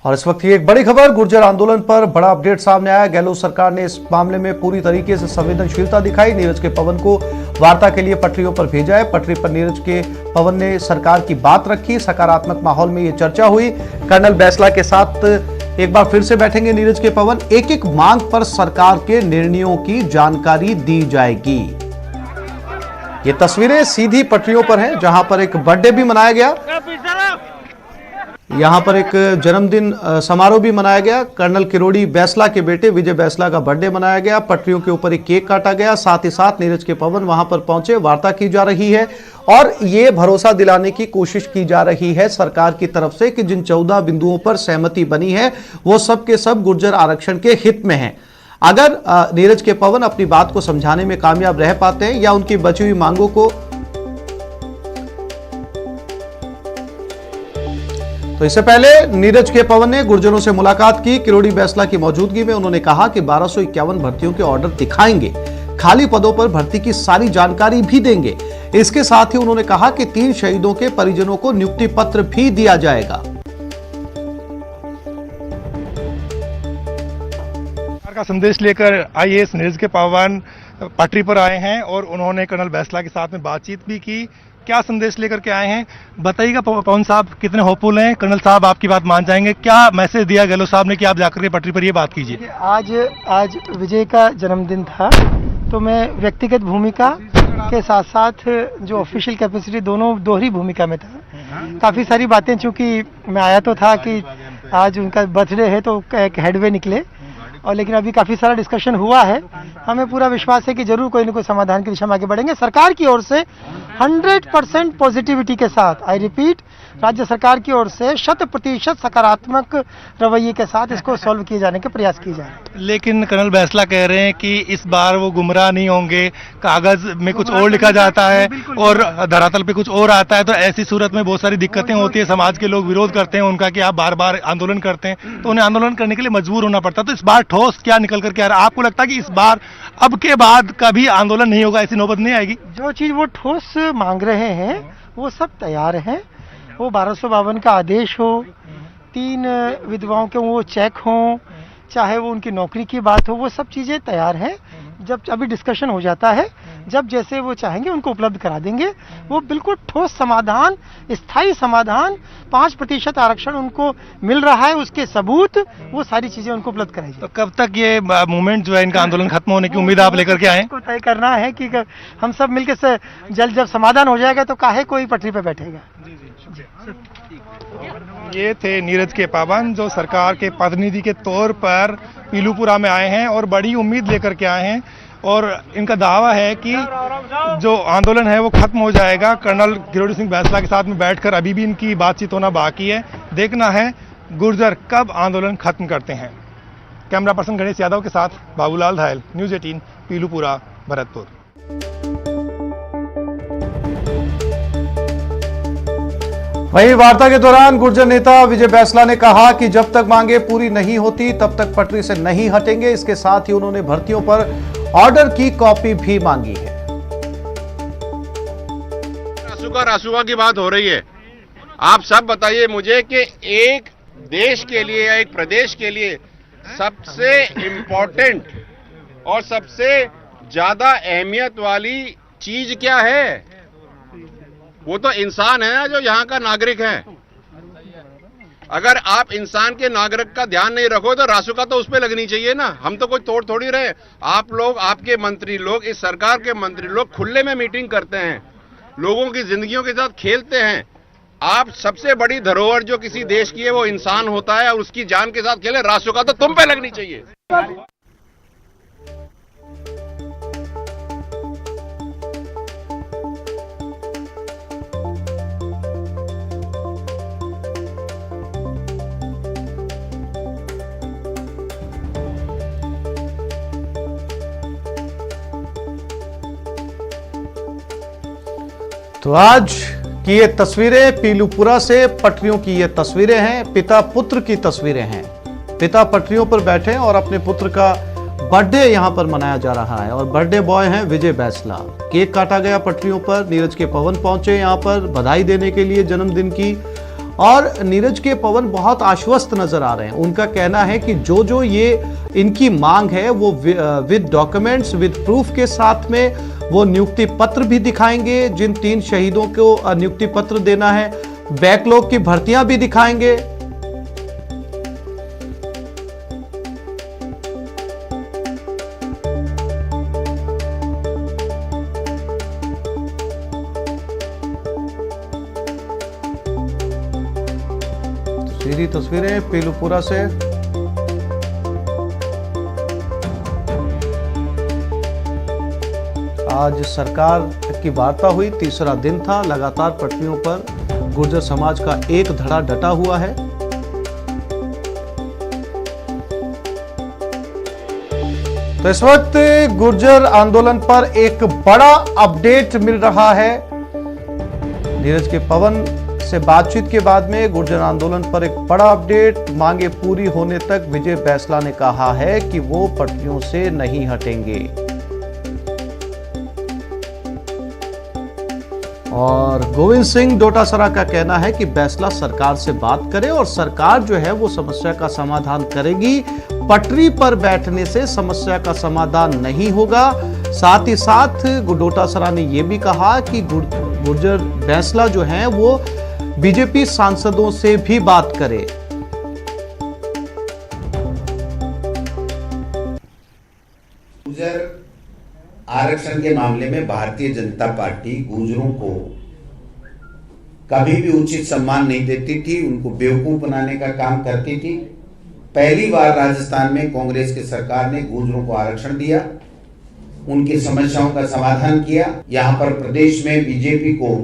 और इस वक्त ये एक बड़ी खबर, गुर्जर आंदोलन पर बड़ा अपडेट सामने आया। गहलोत सरकार ने इस मामले में पूरी तरीके से संवेदनशीलता दिखाई। नीरज के पवन को वार्ता के लिए पटरियों पर भेजा है। पटरी पर नीरज के पवन ने सरकार की बात रखी। सकारात्मक माहौल में ये चर्चा हुई। कर्नल बैंसला के साथ एक बार फिर से बैठेंगे नीरज के पवन। एक एक मांग पर सरकार के निर्णयों की जानकारी दी जाएगी। ये तस्वीरें सीधी पटरियों पर हैं, जहां पर एक बर्थडे भी मनाया गया। यहां पर एक जन्मदिन समारोह भी मनाया गया। कर्नल किरोड़ी बैंसला के बेटे विजय बैंसला का बर्थडे मनाया गया। पटरियों के ऊपर एक केक काटा गया। साथ ही साथ नीरज के पवन वहां पर पहुंचे, वार्ता की जा रही है और ये भरोसा दिलाने की कोशिश की जा रही है सरकार की तरफ से कि जिन 14 बिंदुओं पर सहमति बनी है वो सब के सब गुर्जर आरक्षण के हित में है। अगर नीरज के पवन अपनी बात को समझाने में कामयाब रह पाते हैं या उनकी बची हुई मांगों को, तो इससे पहले नीरज के पवन ने गुर्जरों से मुलाकात की। किरोड़ी बैंसला की मौजूदगी में उन्होंने कहा कि 1251 भर्तियों के ऑर्डर दिखाएंगे, खाली पदों पर भर्ती की सारी जानकारी भी देंगे। इसके साथ ही उन्होंने कहा कि 3 शहीदों के परिजनों को नियुक्ति पत्र भी दिया जाएगा। का संदेश लेकर आईएएस नीरज के पवन पटरी पर आए हैं और उन्होंने कर्नल बैंसला के साथ में बातचीत भी की। क्या संदेश लेकर के आए हैं बताइएगा पवन साहब, कितने होपफुल हैं? कर्नल साहब आपकी बात मान जाएंगे? क्या मैसेज दिया गहलोत साहब ने कि आप जाकर के पटरी पर ये बात कीजिए? आज विजय का जन्मदिन था, तो मैं व्यक्तिगत भूमिका के साथ साथ जो ऑफिशियल कैपेसिटी दोनों दोहरी भूमिका में था। काफ़ी सारी बातें, चूंकि मैं आया तो था कि आज उनका बर्थडे है तो एक हेडवे निकले, और लेकिन अभी काफ़ी सारा डिस्कशन हुआ है। हमें पूरा विश्वास है कि जरूर कोई न कोई समाधान की दिशा में आगे बढ़ेंगे। सरकार की ओर से 100% पॉजिटिविटी के साथ, आई रिपीट, राज्य सरकार की ओर से 100% सकारात्मक रवैये के साथ इसको सॉल्व किए जाने के प्रयास किए जा रहे हैं। लेकिन कर्नल बैंसला कह रहे हैं कि इस बार वो गुमराह नहीं होंगे, कागज में कुछ और लिखा जाता है और धरातल पे कुछ और आता है, तो ऐसी सूरत में बहुत सारी दिक्कतें होती है। समाज के लोग विरोध करते हैं उनका कि आप बार बार आंदोलन करते हैं, तो उन्हें आंदोलन करने के लिए मजबूर होना पड़ता है। तो इस बार ठोस क्या निकल करके आ रहा है? आपको लगता है कि इस बार अब के बाद कभी आंदोलन नहीं होगा, ऐसी नौबत नहीं आएगी? जो चीज वो ठोस मांग रहे हैं वो सब तैयार है। वो 1252 का आदेश हो, 3 विधवाओं के वो चेक हो, चाहे वो उनकी नौकरी की बात हो, वो सब चीजें तैयार हैं। जब अभी डिस्कशन हो जाता है, जब जैसे वो चाहेंगे उनको उपलब्ध करा देंगे। वो बिल्कुल ठोस समाधान, स्थायी समाधान, 5% आरक्षण उनको मिल रहा है, उसके सबूत, वो सारी चीजें उनको उपलब्ध कराई जाए। तो कब तक ये मूवमेंट जो है, इनका आंदोलन खत्म होने की उम्मीद आप लेकर के आए? को तय करना है कि हम सब मिलकर से जल्द जब समाधान हो जाएगा तो काहे कोई पटरी पे बैठेगा। ये थे नीरज के पवन, जो सरकार के प्रतिनिधि के तौर पर पीलूपुरा में आए हैं और बड़ी उम्मीद लेकर के आए हैं। और इनका दावा है कि जो आंदोलन है वो खत्म हो जाएगा। कर्नल किरोड़ी सिंह बैंसला के साथ में बैठकर अभी भी इनकी बातचीत होना बाकी है। देखना है गुर्जर कब आंदोलन खत्म करते हैं। कैमरा पर्सन गणेश यादव के साथ बाबूलाल धायल, न्यूज़ 18, पीलूपुरा, भरतपुर। वहीं वार्ता के दौरान गुर्जर नेता विजय बैंसला ने कहा कि जब तक मांगे पूरी नहीं होती तब तक पटरी से नहीं हटेंगे। इसके साथ ही उन्होंने भर्तियों पर ऑर्डर की कॉपी भी मांगी है। रासुका की बात हो रही है। आप सब बताइए मुझे कि एक देश के लिए या एक प्रदेश के लिए सबसे इम्पोर्टेंट और सबसे ज्यादा अहमियत वाली चीज क्या है? वो तो इंसान है ना, जो यहाँ का नागरिक है। अगर आप इंसान के नागरिक का ध्यान नहीं रखो तो रासुका तो उस पे लगनी चाहिए ना। हम तो कोई तोड़ थोड़ी रहे। आप लोग, आपके मंत्री लोग, इस सरकार के मंत्री लोग खुले में मीटिंग करते हैं, लोगों की जिंदगियों के साथ खेलते हैं। आप सबसे बड़ी धरोहर जो किसी देश की है वो इंसान होता है, और उसकी जान के साथ खेले। रासुका तो तुम पे लगनी चाहिए। तो आज की ये तस्वीरें पीलूपुरा से पटरियों की ये तस्वीरें हैं। पिता पुत्र की तस्वीरें हैं। पिता पटरियों पर बैठे और अपने पुत्र का बर्थडे यहां पर मनाया जा रहा है और बर्थडे बॉय हैं विजय बैंसला। केक काटा गया पटरियों पर। नीरज के पवन पहुंचे यहां पर बधाई देने के लिए जन्मदिन की, और नीरज के पवन बहुत आश्वस्त नजर आ रहे हैं। उनका कहना है कि जो ये इनकी मांग है वो विद डॉक्यूमेंट्स, विद प्रूफ के साथ में वो नियुक्ति पत्र भी दिखाएंगे। जिन 3 शहीदों को नियुक्ति पत्र देना है, बैकलॉग की भर्तियां भी दिखाएंगे। सीधी तस्वीरें पीलूपुरा से। आज सरकार की वार्ता हुई, तीसरा दिन था। लगातार पटरियों पर गुर्जर समाज का एक धड़ा डटा हुआ है। तो इस वक्त गुर्जर आंदोलन पर एक बड़ा अपडेट मिल रहा है। नीरज के पवन से बातचीत के बाद में गुर्जर आंदोलन पर एक बड़ा अपडेट। मांगे पूरी होने तक विजय बैंसला ने कहा है कि वो पटरियों से नहीं हटेंगे। और गोविंद सिंह डोटासरा का कहना है कि बैंसला सरकार से बात करे और सरकार जो है वो समस्या का समाधान करेगी। पटरी पर बैठने से समस्या का समाधान नहीं होगा। साथ ही साथ डोटासरा ने यह भी कहा कि गुर्जर बैंसला जो है वो बीजेपी सांसदों से भी बात करे। गुर्जर आरक्षण के मामले में भारतीय जनता पार्टी गुर्जरों को कभी भी उचित सम्मान नहीं देती थी, उनको बेवकूफ बनाने का काम करती थी। पहली बार राजस्थान में कांग्रेस की सरकार ने गुर्जरों को आरक्षण दिया, उनकी समस्याओं का समाधान किया। यहां पर प्रदेश में बीजेपी को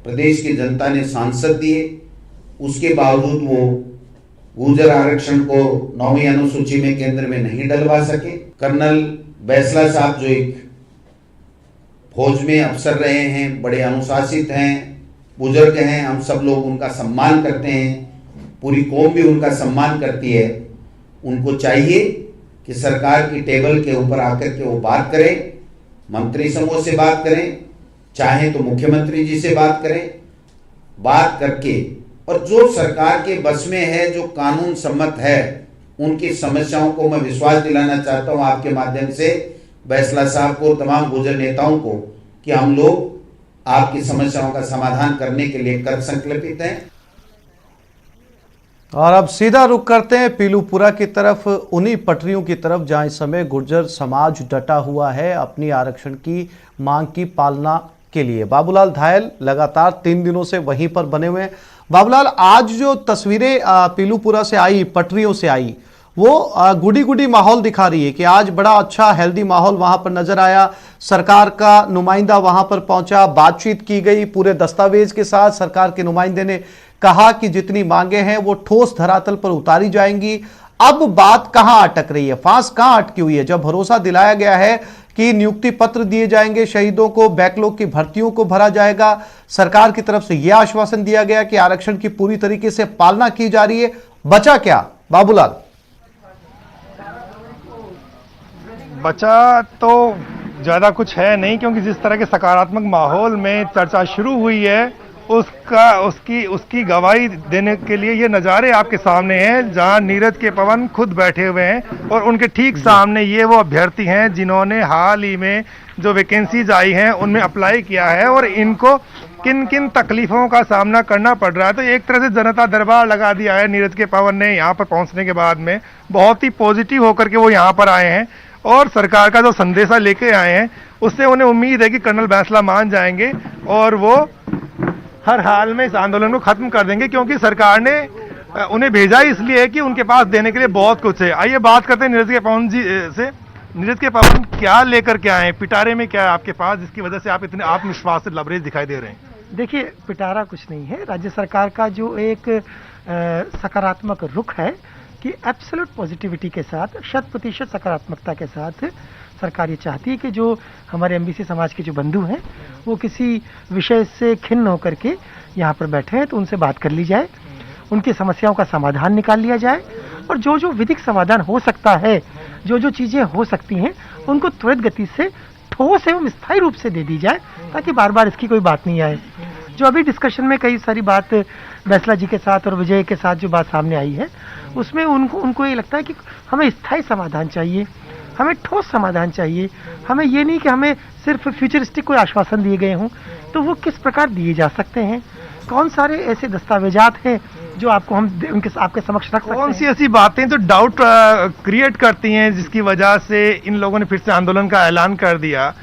प्रदेश की जनता ने सांसद दिए, उसके बावजूद वो गुर्जर आरक्षण को 9वीं अनुसूची में केंद्र में नहीं डलवा सके। कर्नल बैंसला साहब जो एक फौज में अफसर रहे हैं, बड़े अनुशासित हैं, बुजुर्ग हैं, हम सब लोग उनका सम्मान करते हैं, पूरी कौम भी उनका सम्मान करती है। उनको चाहिए कि सरकार की टेबल के ऊपर आकर के वो बात करें, मंत्री समूह से बात करें, चाहे तो मुख्यमंत्री जी से बात करें। बात करके और जो सरकार के बस में है, जो कानून सम्मत है, उनकी समस्याओं को मैं विश्वास दिलाना चाहता हूं आपके माध्यम से बैंसला साहब को, तमाम गुर्जर नेताओं को, कि हम लोग आपकी समस्याओं का समाधान करने के लिए कृत संकल्पित हैं। और अब सीधा रुख करते हैं पीलूपुरा की तरफ, उन्हीं पटरियों की तरफ जहां इस समय गुर्जर समाज डटा हुआ है अपनी आरक्षण की मांग की पालना के लिए। बाबूलाल धायल लगातार 3 दिनों से वहीं पर बने हुए हैं। बाबूलाल, आज जो तस्वीरें पीलूपुरा से आई, पटरियों से आई, वो गुडी गुडी माहौल दिखा रही है कि आज बड़ा अच्छा हेल्दी माहौल वहां पर नजर आया। सरकार का नुमाइंदा वहां पर पहुंचा, बातचीत की गई पूरे दस्तावेज के साथ। सरकार के नुमाइंदे ने कहा कि जितनी मांगे हैं वो ठोस धरातल पर उतारी जाएंगी। अब बात कहां अटक रही है, फांस कहां अटकी हुई है? जब भरोसा दिलाया गया है कि नियुक्ति पत्र दिए जाएंगे शहीदों को, बैकलॉग की भर्तियों को भरा जाएगा, सरकार की तरफ से यह आश्वासन दिया गया कि आरक्षण की पूरी तरीके से पालना की जा रही है, बचा क्या बाबूलाल? बचा तो ज़्यादा कुछ है नहीं, क्योंकि जिस तरह के सकारात्मक माहौल में चर्चा शुरू हुई है उसकी गवाही देने के लिए ये नज़ारे आपके सामने हैं, जहां नीरज के पवन खुद बैठे हुए हैं और उनके ठीक सामने ये वो अभ्यर्थी हैं जिन्होंने हाल ही में जो वैकेंसीज आई हैं उनमें अप्लाई किया है और इनको किन किन तकलीफ़ों का सामना करना पड़ रहा है। तो एक तरह से जनता दरबार लगा दिया है नीरज के पवन ने यहाँ पर पहुँचने के बाद में। बहुत ही पॉजिटिव होकर के वो यहाँ पर आए हैं और सरकार का जो संदेशा लेके आए हैं उससे उन्हें उम्मीद है कि कर्नल बैंसला मान जाएंगे और वो हर हाल में इस आंदोलन को खत्म कर देंगे, क्योंकि सरकार ने उन्हें भेजा इसलिए है कि उनके पास देने के लिए बहुत कुछ है। आइए बात करते हैं नीरज के पवन जी से। नीरज के पवन क्या लेकर के आए हैं, पिटारे में क्या है आपके पास जिसकी वजह से आप इतने आत्मविश्वास से लबरेज दिखाई दे रहे हैं? देखिए, पिटारा कुछ नहीं है। राज्य सरकार का जो एक सकारात्मक रुख है कि एब्सोल्यूट पॉजिटिविटी के साथ, 100% सकारात्मकता के साथ सरकार ये चाहती है कि जो हमारे एमबीसी समाज के जो बंधु हैं वो किसी विषय से खिन्न होकर के यहाँ पर बैठे हैं तो उनसे बात कर ली जाए, उनकी समस्याओं का समाधान निकाल लिया जाए और जो जो विधिक समाधान हो सकता है, जो जो चीज़ें हो सकती हैं उनको त्वरित गति से ठोस एवं स्थायी रूप से दे दी जाए, ताकि बार बार इसकी कोई बात नहीं आए। जो अभी डिस्कशन में कई सारी बात बैसला जी के साथ और विजय के साथ जो बात सामने आई है, उसमें उनको ये लगता है कि हमें स्थायी समाधान चाहिए, हमें ठोस समाधान चाहिए, हमें ये नहीं कि हमें सिर्फ फ्यूचरिस्टिक कोई आश्वासन दिए गए हों। तो वो किस प्रकार दिए जा सकते हैं, कौन सारे ऐसे दस्तावेजात हैं जो आपको हम आपके समक्ष रख सकते हैं? कौन सी ऐसी बातें जो डाउट क्रिएट करती हैं जिसकी वजह से इन लोगों ने फिर से आंदोलन का ऐलान कर दिया?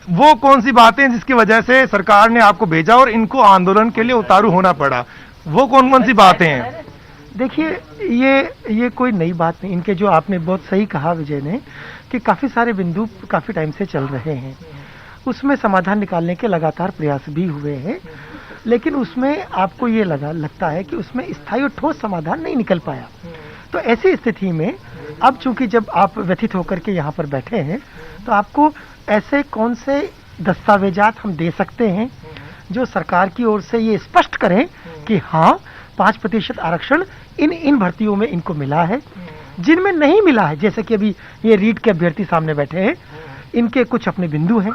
वो कौन सी बातें जिसकी वजह से सरकार ने आपको भेजा और इनको आंदोलन के लिए उतारू होना पड़ा? वो कौन कौन सी बातें हैं? देखिए, ये कोई नई बात नहीं। इनके जो आपने बहुत सही कहा विजय ने कि काफ़ी सारे बिंदु काफ़ी टाइम से चल रहे हैं, उसमें समाधान निकालने के लगातार प्रयास भी हुए हैं, लेकिन उसमें आपको ये लगता है कि उसमें स्थायी और ठोस समाधान नहीं निकल पाया। तो ऐसी स्थिति में अब चूंकि जब आप व्यथित होकर के यहाँ पर बैठे हैं, तो आपको ऐसे कौन से दस्तावेजात हम दे सकते हैं जो सरकार की ओर से ये स्पष्ट करें कि हाँ 5% आरक्षण इन भर्तियों में इनको मिला है। जिनमें नहीं मिला है, जैसे कि अभी ये रीट के अभ्यर्थी सामने बैठे हैं, इनके कुछ अपने बिंदु हैं,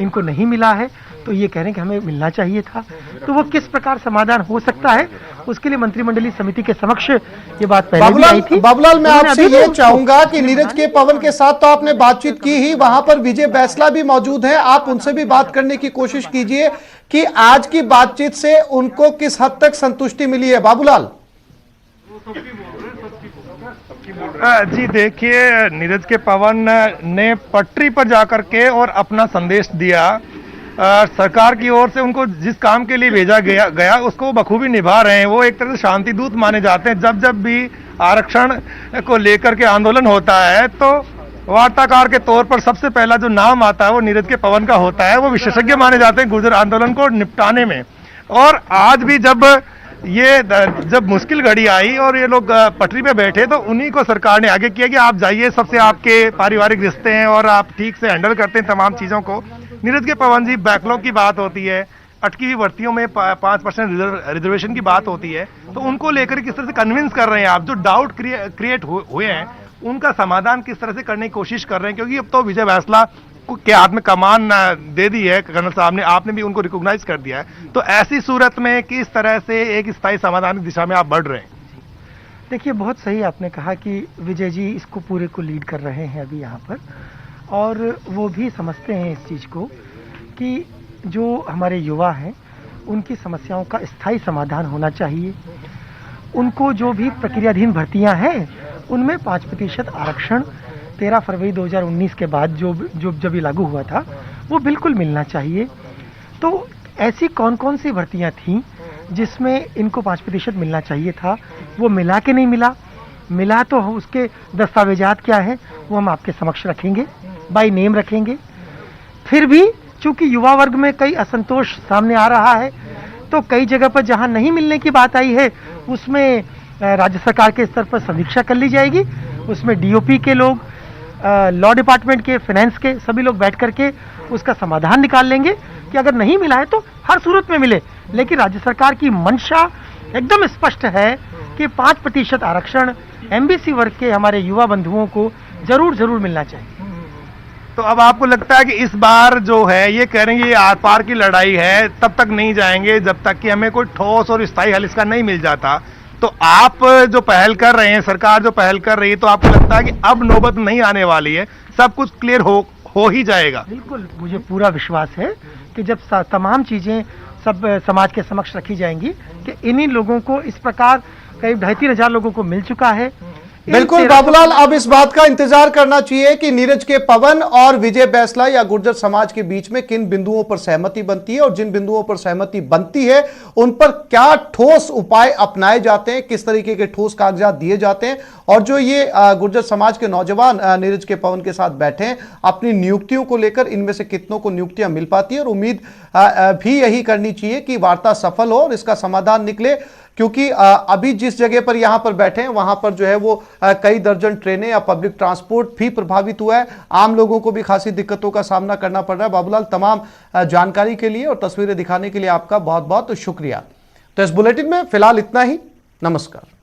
इनको नहीं मिला है, तो ये कह रहे हैं कि हमें मिलना चाहिए था। तो वो किस प्रकार समाधान हो सकता है, उसके लिए मंत्रिमंडलीय समिति के समक्ष ये बात पहले भी आई थी। बाबूलाल, मैं आपसे ये चाहूंगा कि नीरज के पवन के साथ तो आपने बातचीत की ही, वहां पर विजय बैसला भी मौजूद हैं, आप उनसे भी बात करने की कोशिश कीजिए कि आज की बातचीत से उनको किस हद तक संतुष्टि मिली है। बाबूलाल जी देखिए, नीरज के पवन ने पटरी पर जाकर के और अपना संदेश दिया। सरकार की ओर से उनको जिस काम के लिए भेजा गया उसको बखूबी निभा रहे हैं। वो एक तरह से शांति दूत माने जाते हैं। जब भी आरक्षण को लेकर के आंदोलन होता है तो वार्ताकार के तौर पर सबसे पहला जो नाम आता है वो नीरज के पवन का होता है। वो विशेषज्ञ माने जाते हैं गुर्जर आंदोलन को निपटाने में। और आज भी जब मुश्किल घड़ी आई और ये लोग पटरी पे बैठे तो उन्हीं को सरकार ने आगे किया कि आप जाइए, सबसे आपके पारिवारिक रिश्ते हैं और आप ठीक से हैंडल करते हैं तमाम चीज़ों को। नीरज के पवन जी, बैकलॉग की बात होती है, अटकी हुई भर्तियों में 5% रिजर्वेशन की बात होती है, तो उनको लेकर किस तरह से कन्विंस कर रहे हैं आप? जो डाउट क्रिएट हुए हैं उनका समाधान किस तरह से करने की कोशिश कर रहे हैं? क्योंकि अब तो विजय बैसला के हाथ में कमान दे दी है कर्नल साहब ने, आपने भी उनको रिकॉग्नाइज कर दिया है। तो ऐसी सूरत में किस तरह से एक स्थायी समाधान की दिशा में आप बढ़ रहे हैं? देखिए, बहुत सही आपने कहा कि विजय जी इसको पूरे को लीड कर रहे हैं अभी यहाँ पर, और वो भी समझते हैं इस चीज़ को कि जो हमारे युवा हैं उनकी समस्याओं का स्थायी समाधान होना चाहिए। उनको जो भी प्रक्रियाधीन भर्तियां हैं उनमें 5% आरक्षण 13 फरवरी 2019 के बाद जब ये लागू हुआ था वो बिल्कुल मिलना चाहिए। तो ऐसी कौन कौन सी भर्तियां थीं जिसमें इनको 5% मिलना चाहिए था, वो मिला कि नहीं मिला? मिला तो उसके दस्तावेजात क्या हैं वो हम आपके समक्ष रखेंगे, बाय नेम रखेंगे। फिर भी चूंकि युवा वर्ग में कई असंतोष सामने आ रहा है, तो कई जगह पर जहां नहीं मिलने की बात आई है उसमें राज्य सरकार के स्तर पर समीक्षा कर ली जाएगी। उसमें डीओपी के लोग, लॉ डिपार्टमेंट के, फाइनेंस के सभी लोग बैठ करके उसका समाधान निकाल लेंगे कि अगर नहीं मिला है तो हर सूरत में मिले। लेकिन राज्य सरकार की मंशा एकदम स्पष्ट है कि 5% आरक्षण एमबीसी वर्ग के हमारे युवा बंधुओं को जरूर मिलना चाहिए। तो अब आपको लगता है कि इस बार जो है ये कह रहे हैं ये आर पार की लड़ाई है, तब तक नहीं जाएंगे जब तक कि हमें कोई ठोस और स्थायी हल इसका नहीं मिल जाता। तो आप जो पहल कर रहे हैं, सरकार जो पहल कर रही है, तो आपको लगता है कि अब नौबत नहीं आने वाली है, सब कुछ क्लियर हो ही जाएगा? बिल्कुल, मुझे पूरा विश्वास है कि जब तमाम चीजें सब समाज के समक्ष रखी जाएंगी कि इन्हीं लोगों को इस प्रकार करीब 2,500 हजार लोगों को मिल चुका है। बिल्कुल बाबूलाल, अब इस बात का इंतजार करना चाहिए कि नीरज के पवन और विजय बैसला या गुर्जर समाज के बीच में किन बिंदुओं पर सहमति बनती है और जिन बिंदुओं पर सहमति बनती है उन पर क्या ठोस उपाय अपनाए जाते हैं, किस तरीके के ठोस कागजात दिए जाते हैं। और जो ये गुर्जर समाज के नौजवान नीरज के पवन के साथ बैठे हैं, अपनी नियुक्तियों को लेकर इनमें से कितनों को नियुक्तियां मिल पाती है, और उम्मीद भी यही करनी चाहिए कि वार्ता सफल हो और इसका समाधान निकले। क्योंकि अभी जिस जगह पर यहां पर बैठे हैं वहां पर जो है वो कई दर्जन ट्रेनें या पब्लिक ट्रांसपोर्ट भी प्रभावित हुआ है, आम लोगों को भी खासी दिक्कतों का सामना करना पड़ रहा है। बाबूलाल, तमाम जानकारी के लिए और तस्वीरें दिखाने के लिए आपका बहुत बहुत शुक्रिया। तो इस बुलेटिन में फिलहाल इतना ही। नमस्कार।